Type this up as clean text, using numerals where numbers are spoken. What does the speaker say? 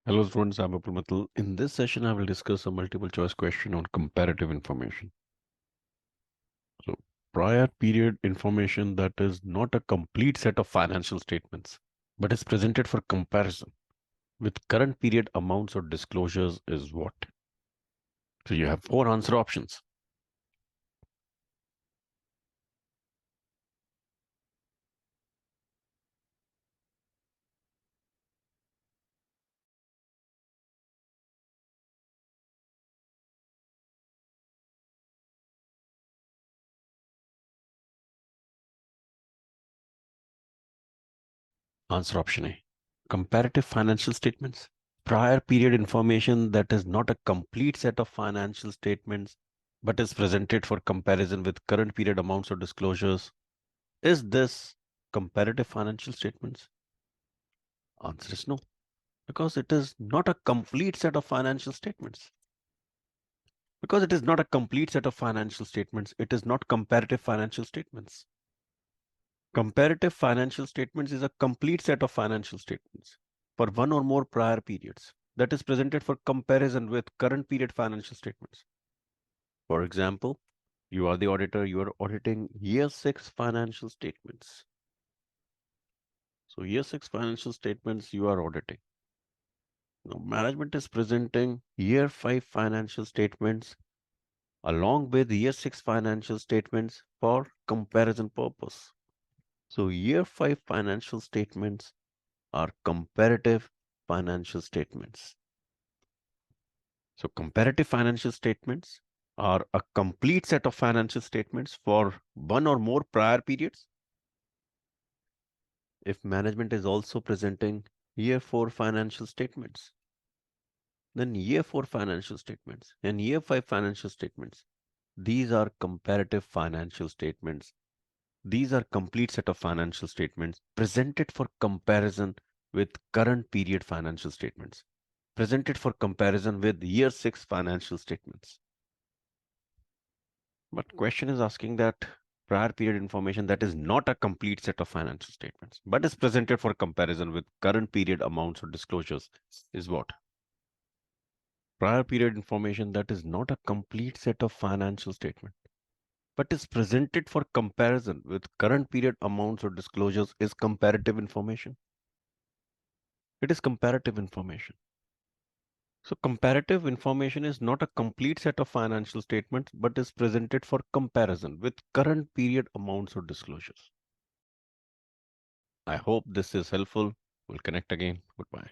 Hello students, I'm Apul Matul. In this session, I will discuss a multiple choice question on comparative information. So, prior period information that is not a complete set of financial statements, but is presented for comparison with current period amounts or disclosures is what? So, you have four answer options. Answer option A, comparative financial statements. Prior period information that is not a complete set of financial statements, but is presented for comparison with current period amounts or disclosures. Is this comparative financial statements? Answer is no, because it is not a complete set of financial statements. Because it is not a complete set of financial statements, it is not comparative financial statements. Comparative financial statements is a complete set of financial statements for one or more prior periods that is presented for comparison with current period financial statements. For example, you are the auditor, you are auditing year 6 financial statements. So year 6 financial statements you are auditing. Now, management is presenting year 5 financial statements along with year 6 financial statements for comparison purpose. So year 5 financial statements are comparative financial statements. So comparative financial statements are a complete set of financial statements for one or more prior periods. If management is also presenting year 4 financial statements, then year 4 financial statements and year 5 financial statements, these are comparative financial statements. These are complete set of financial statements presented for comparison with current period financial statements, presented for comparison with year 6 financial statements. But question is asking that prior period information that is not a complete set of financial statements, but is presented for comparison with current period amounts or disclosures is what? Prior period information that is not a complete set of financial statement, but is presented for comparison with current period amounts or disclosures is comparative information. It is comparative information. So comparative information is not a complete set of financial statements, but is presented for comparison with current period amounts or disclosures. I hope this is helpful. We'll connect again. Goodbye.